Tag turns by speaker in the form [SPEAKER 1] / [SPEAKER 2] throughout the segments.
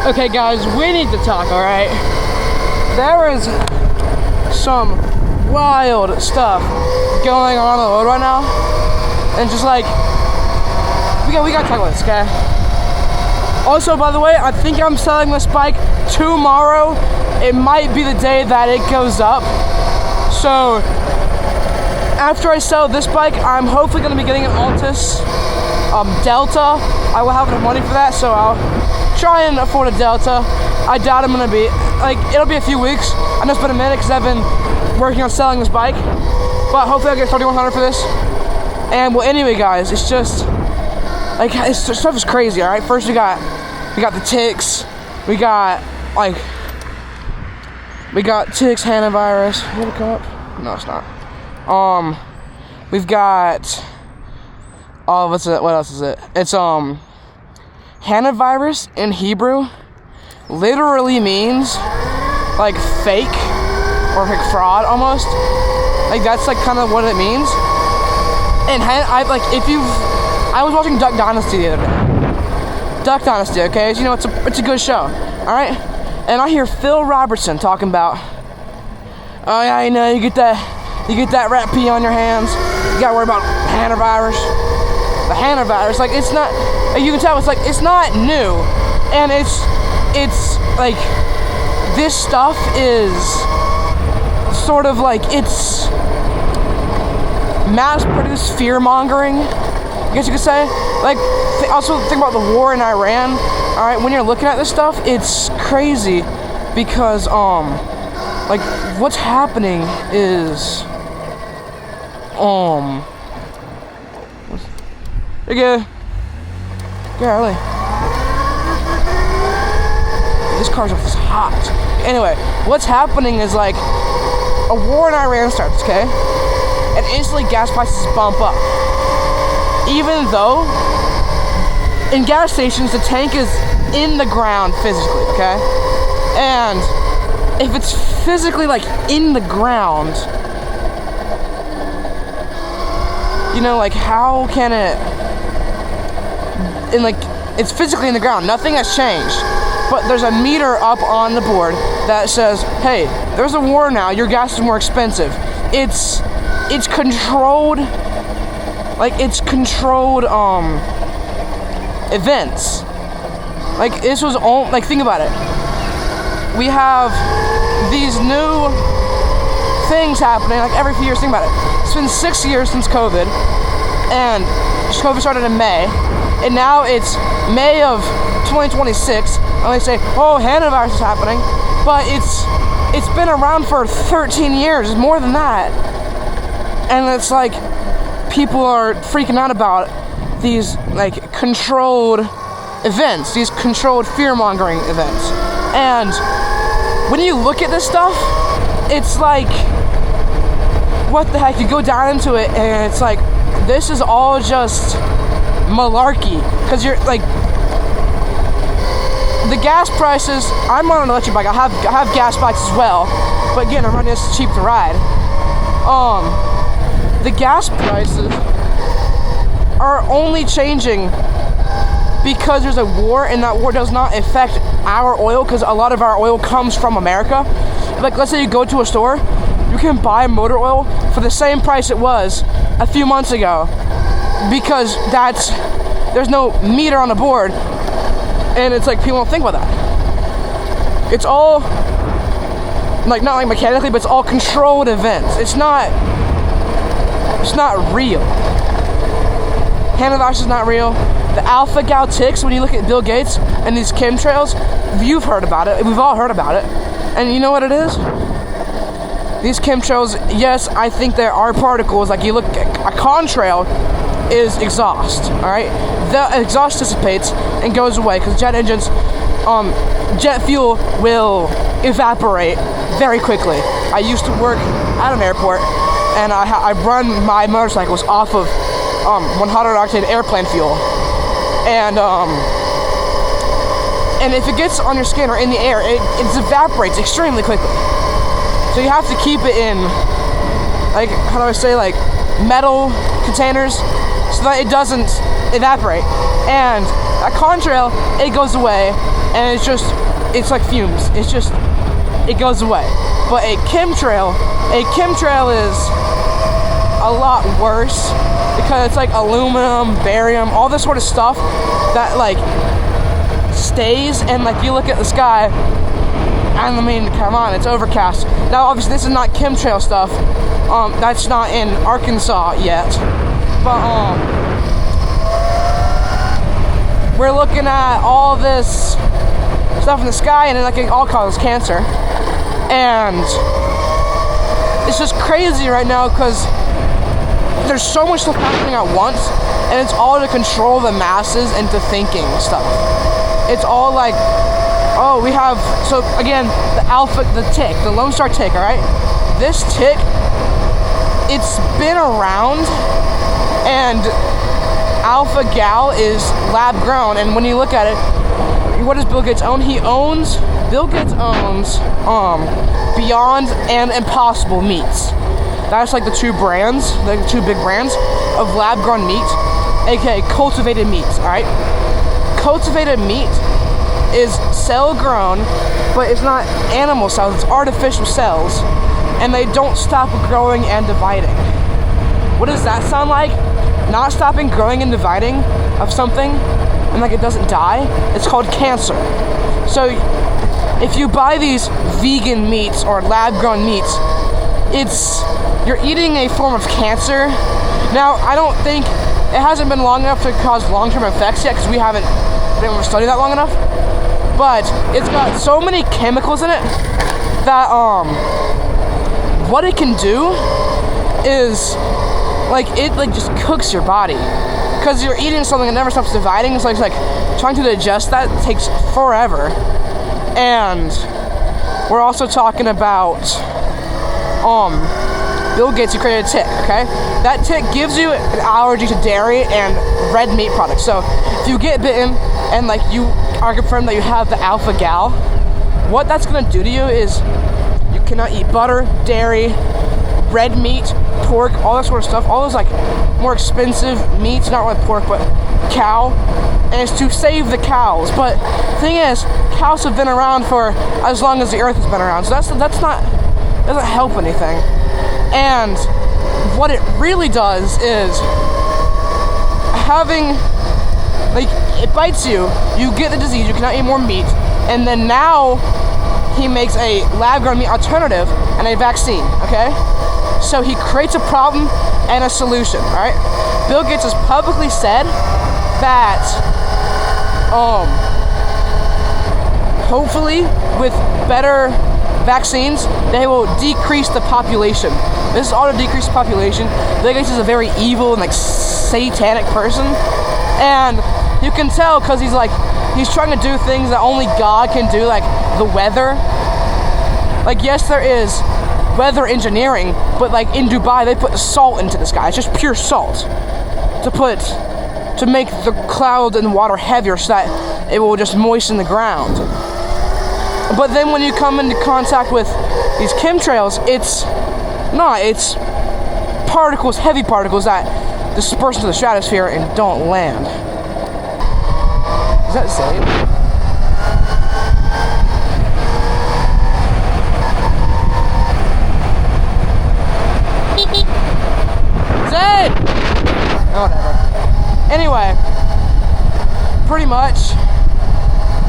[SPEAKER 1] Okay guys, we need to talk, alright? There is some wild stuff going on the road right now. And just like, we gotta talk about this, okay? Also, by the way, I think I'm selling this bike tomorrow. It might be the day that it goes up. So, after I sell this bike, I'm hopefully gonna be getting an Altus Delta. I will have enough money for that, so I'll try and afford a Delta. I doubt I'm gonna be, like, it'll be a few weeks. I know it's been a minute because I've been working on selling this bike. But hopefully I'll get 3,100 for this. And well, anyway guys, it's just, like, stuff is crazy, alright? First we got the ticks. We got ticks, hantavirus. Did it come up? No, it's not. We've got, oh, what else is it? It's, hantavirus in Hebrew literally means, like, fake, or like fraud, almost. Like, that's, like, kind of what it means. And, I was watching Duck Dynasty the other day. Duck Dynasty, okay? As you know, it's a good show, alright? And I hear Phil Robertson talking about, oh yeah, you know, you get that rat pee on your hands, you gotta worry about hantavirus. The hantavirus, like, it's not, like, you can tell, it's like, it's not new, and it's like, this stuff is sort of like, it's mass-produced fear-mongering, I guess you could say. Like, also think about the war in Iran. All right, when you're looking at this stuff, it's crazy because, like, what's happening is, you're good. Golly. This car's just hot. Anyway, what's happening is, like, a war in Iran starts, okay? And instantly gas prices bump up. Even though, in gas stations, the tank is in the ground physically, okay? And if it's physically, like, in the ground, you know, like, how can it, and, like, it's physically in the ground, nothing has changed, but there's a meter up on the board that says, hey, there's a war now, your gas is more expensive. It's controlled, like, it's controlled, events. Like, this was all, like, think about it. We have these new things happening, like, every few years. Think about it. It's been 6 years since COVID, and COVID started in May, and now it's May of 2026, and they say, oh, hantavirus is happening, but it's been around for 13 years, it's more than that. And it's like, people are freaking out about these, like, controlled events, these controlled fear-mongering events. And when you look at this stuff, it's like, what the heck? You go down into it, and it's like, this is all just malarkey. Because you're, like, the gas prices, I'm on an electric bike, I have gas bikes as well, but again, I'm running this cheap to ride. The gas prices are only changing because there's a war, and that war does not affect our oil, because a lot of our oil comes from America. Like, let's say you go to a store, you can buy motor oil for the same price it was a few months ago, because there's no meter on the board, and it's like, people don't think about that. It's all, like, not like mechanically, but it's all controlled events. It's not real. Hantavirus is not real. The alpha-gal ticks, when you look at Bill Gates and these chemtrails, you've heard about it. We've all heard about it. And you know what it is? These chemtrails, yes, I think there are particles. Like, you look at a contrail is exhaust, alright? The exhaust dissipates and goes away because jet engines, jet fuel will evaporate very quickly. I used to work at an airport, and I run my motorcycles off of 100 octane airplane fuel, and if it gets on your skin or in the air, it evaporates extremely quickly. So you have to keep it in, like, how do I say, like, metal containers so that it doesn't evaporate. And That contrail, it goes away, and it's like fumes. It goes away. But a chemtrail is a lot worse because it's like aluminum, barium, all this sort of stuff that like stays, and like you look at the sky, and I mean, come on, it's overcast. Now, obviously, this is not chemtrail stuff. That's not in Arkansas yet, but we're looking at all this stuff in the sky, and it all causes cancer. And it's just crazy right now because there's so much stuff happening at once, and it's all to control the masses into thinking stuff. It's all like, oh, we have, so again, the tick, the Lone Star tick, all right? This tick, it's been around, and alpha gal is lab grown, and when you look at it, what does Bill Gates own? Bill Gates owns Beyond and Impossible Meats. That's like the two big brands of lab grown meat, aka cultivated meats, alright? Cultivated meat is cell grown, but it's not animal cells, it's artificial cells, and they don't stop growing and dividing. What does that sound like? Not stopping growing and dividing of something, and like it doesn't die, it's called cancer. So if you buy these vegan meats or lab grown meats, you're eating a form of cancer. Now, I don't think it hasn't been long enough to cause long-term effects yet because we haven't been able to study that long enough. But it's got so many chemicals in it that what it can do is it just cooks your body because you're eating something that never stops dividing. So it's like trying to digest that takes forever. And we're also talking about Bill Gates, who created a tick, okay? That tick gives you an allergy to dairy and red meat products. So if you get bitten and like you are confirmed that you have the alpha gal, what that's gonna do to you is you cannot eat butter, dairy, red meat, pork, all that sort of stuff, all those like more expensive meats, not really pork, but cow, and it's to save the cows. But the thing is, cows have been around for as long as the earth has been around, so that's not, doesn't help anything. And what it really does is having, like, it bites you, you get the disease, you cannot eat more meat, and then now he makes a lab-grown meat alternative and a vaccine, okay? So he creates a problem and a solution, alright? Bill Gates has publicly said that, hopefully, with better vaccines, they will decrease the population. This is all to decrease the population. Bill Gates is a very evil and like satanic person, and you can tell because he's trying to do things that only God can do, like the weather. Like, yes, there is weather engineering, but like in Dubai, they put salt into the sky. It's just pure salt to make the cloud and water heavier so that it will just moisten the ground. But then when you come into contact with these chemtrails, it's particles, heavy particles that disperse into the stratosphere and don't land. Is that Zayd? Zayd! Oh, whatever. Anyway, pretty much,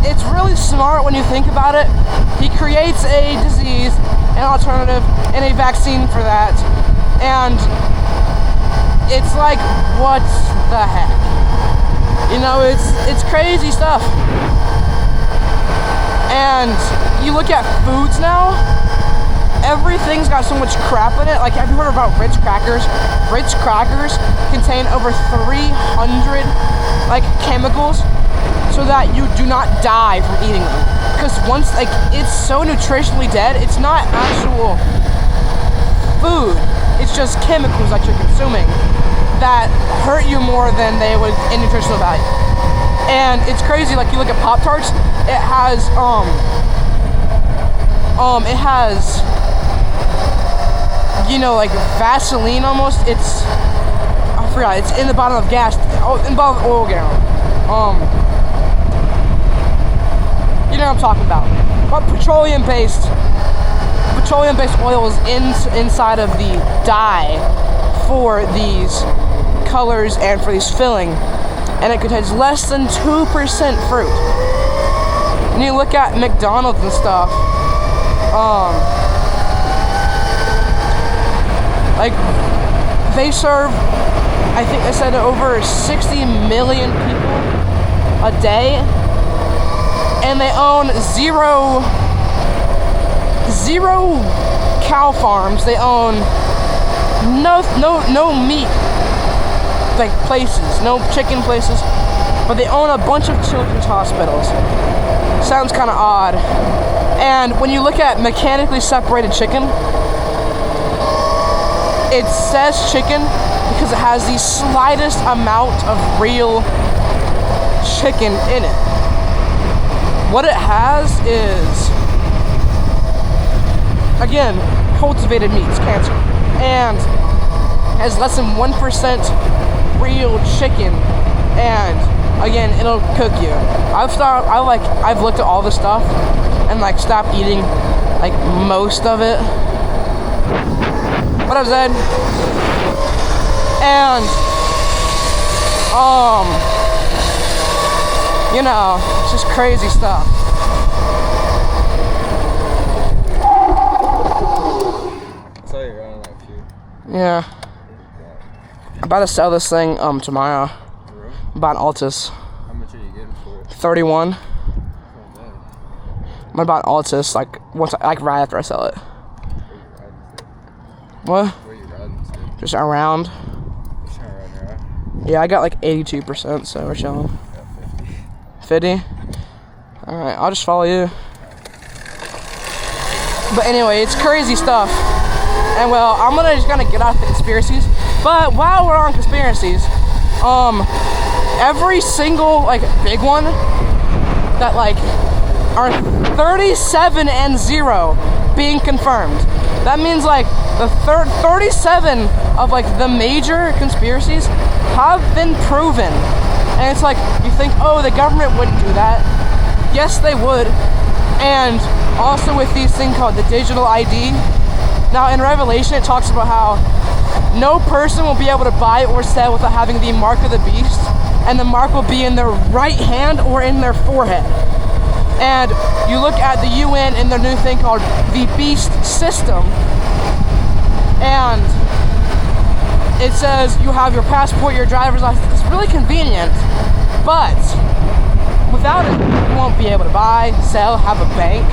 [SPEAKER 1] it's really smart when you think about it. He creates a disease, an alternative, and a vaccine for that. And it's like, what the heck? You know, it's crazy stuff. And you look at foods now, everything's got so much crap in it. Like, have you heard about Ritz crackers? Ritz crackers contain over 300 like chemicals so that you do not die from eating them. Because once, like, it's so nutritionally dead, it's not actual food. It's just chemicals that you're consuming that hurt you more than they would in nutritional value. And it's crazy, like, you look at Pop-Tarts, it has you know, like Vaseline almost. I forgot, it's in the bottom of gas, in the bottom of oil gallon. I'm talking about. But petroleum-based oil is inside of the dye for these colors and for these filling, and it contains less than 2% fruit. And you look at McDonald's and stuff, like they serve, I think they said over 60 million people a day, and they own zero cow farms. They own no meat like places, no chicken places, but they own a bunch of children's hospitals. Sounds kind of odd. And when you look at mechanically separated chicken, it says chicken because it has the slightest amount of real chicken in it. What it has is, again, cultivated meats, cancer, and has less than 1% real chicken, and again, it'll cook you. I've looked at all the stuff and like stopped eating like most of it. What I've said, and you know, it's just crazy stuff.
[SPEAKER 2] So you're running that few.
[SPEAKER 1] Yeah. I'm about to sell this thing tomorrow.
[SPEAKER 2] Really?
[SPEAKER 1] About Altus.
[SPEAKER 2] How much are you getting for it?
[SPEAKER 1] 31.
[SPEAKER 2] Oh, dang.
[SPEAKER 1] I'm about Altus right after I sell it. What?
[SPEAKER 2] Where you riding to?
[SPEAKER 1] Just around.
[SPEAKER 2] Just trying to ride your eye.
[SPEAKER 1] Yeah, I got like 82%, so we're chilling.
[SPEAKER 2] Got
[SPEAKER 1] 50? Alright, I'll just follow you. But anyway, it's crazy stuff. And well, I'm just gonna get off the conspiracies. But while we're on conspiracies, every single like big one that like are 37 and 0 being confirmed. That means like the 37 of like the major conspiracies have been proven. And it's like, you think, oh, the government wouldn't do that. Yes, they would. And also with these things called the digital ID. Now in Revelation, it talks about how no person will be able to buy or sell without having the mark of the beast. And the mark will be in their right hand or in their forehead. And you look at the UN and their new thing called the beast system. And it says you have your passport, your driver's license. It's really convenient, but without it, you won't be able to buy, sell, have a bank.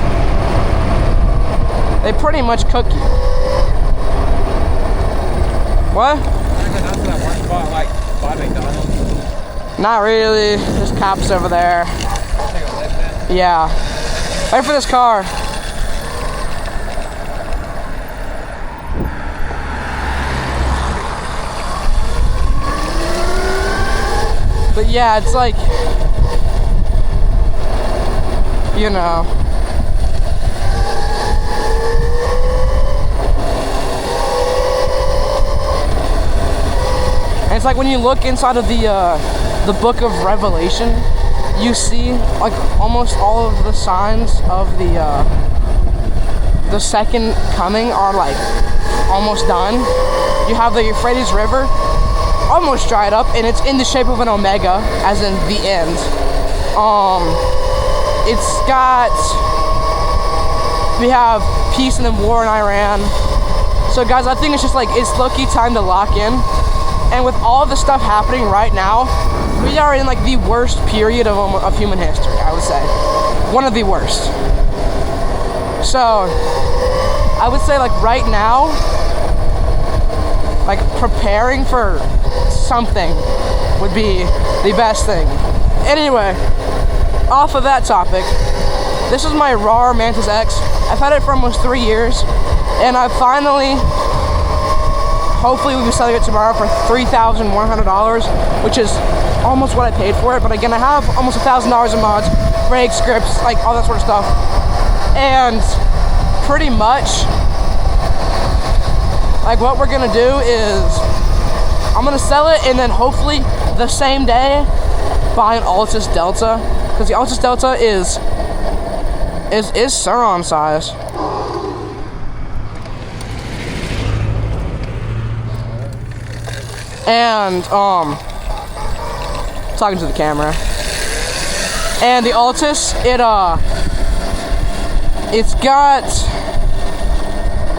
[SPEAKER 1] They pretty much cook you. What?
[SPEAKER 2] that one spot like by McDonald's?
[SPEAKER 1] Not really. There's cops over there. Yeah. Wait for this car. But yeah, it's like, you know. And it's like when you look inside of the book of Revelation, you see like almost all of the signs of the second coming are like almost done. You have the Euphrates River almost dried up, and it's in the shape of an omega, as in the end. We have peace and then war in Iran. So guys, I think it's just like, it's low-key time to lock in. And with all the stuff happening right now, we are in like the worst period of human history, I would say. One of the worst. So, I would say like right now, like preparing for something would be the best thing. Anyway, off of that topic, this is my rawrr Mantis X. I've had it for almost 3 years, and I finally, hopefully we'll be selling it tomorrow for $3,100, which is almost what I paid for it. But again, I have almost $1,000 in mods, break scripts, like all that sort of stuff. And pretty much, like what we're gonna do is, I'm gonna sell it and then hopefully the same day buy an Altus Delta, because the Altus Delta is is Surron size. And talking to the camera. And the Altus, it's got,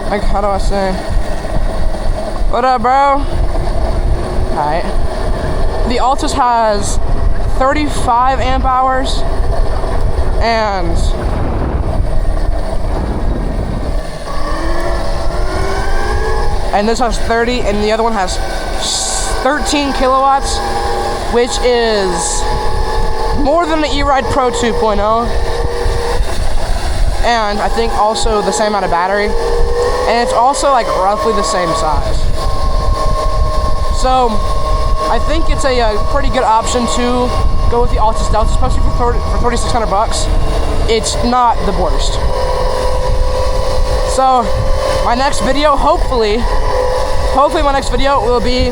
[SPEAKER 1] like, how do I say? What up, bro? Alright. The Altus has 35 amp hours and this has 30, and the other one has 13 kilowatts, which is more than the E-Ride Pro 2.0, and I think also the same amount of battery, and it's also like roughly the same size. So I think it's a pretty good option to go with the Altus Delta, especially for $3,600 bucks. It's not the worst. So my next video, hopefully my next video will be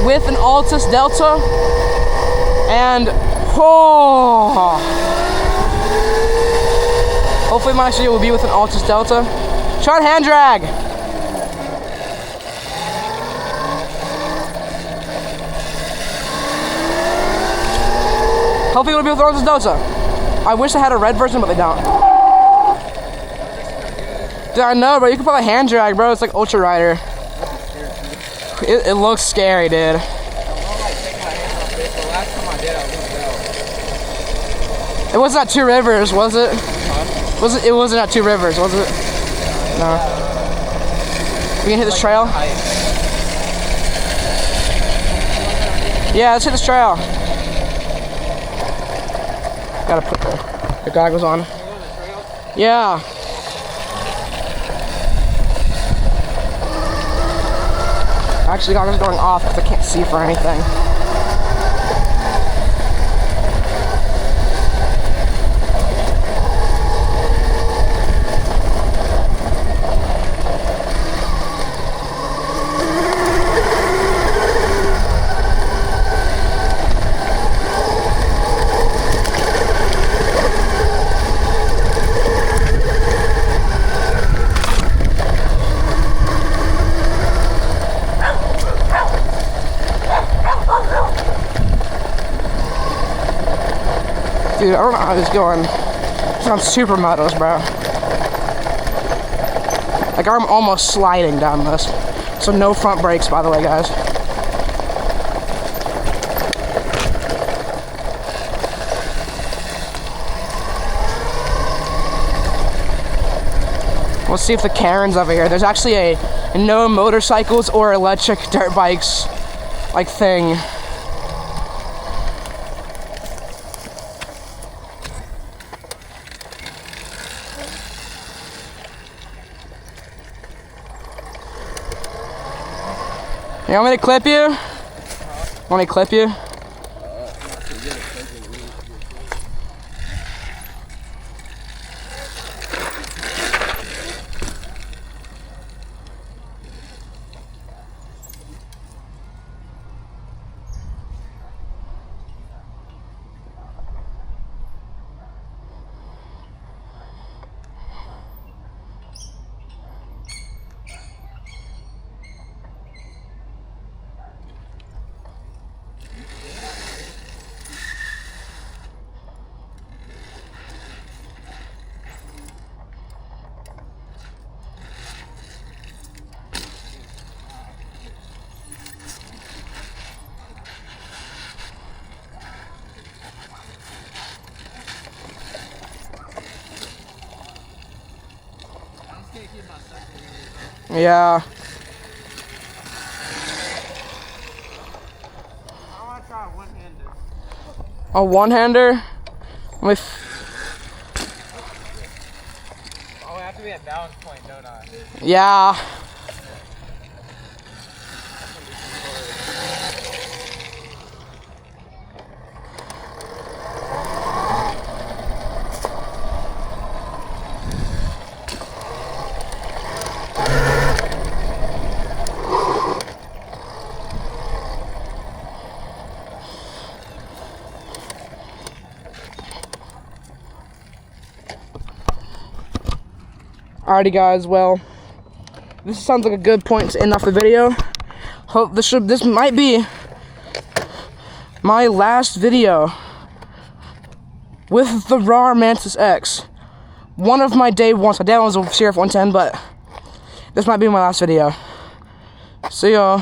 [SPEAKER 1] with an Altus Delta, and hopefully my next video will be with an Altus Delta. Try hand drag. Hopefully it'll be with the Altus Delta. I wish I had a red version, but they don't. Dude, I know, bro. You can put a hand drag, bro. It's like Ultra Rider. It looks scary, dude. It wasn't at Two Rivers, was it? It wasn't at Two Rivers, was it? No. We can hit this trail? Yeah, let's hit this trail. Gotta put the goggles on. Yeah. Actually, goggles going off because I can't see for anything. Dude, I don't know how this is going. It's on super motos, bro. Like, I'm almost sliding down this. So no front brakes, by the way, guys. Let's see if the Karen's over here. There's actually a no motorcycles or electric dirt bikes, like, thing. You want me to clip you? Want me to clip you? Yeah.
[SPEAKER 2] I want to try one-hander.
[SPEAKER 1] A one-hander? With...
[SPEAKER 2] Oh, I have to be at balance point, don't I?
[SPEAKER 1] Yeah. Alrighty, guys. Well, this sounds like a good point to end off the video. Hope this might be my last video with the rawrr Mantis X. One of my day ones. My dad was a Sheriff 110, but this might be my last video. See y'all.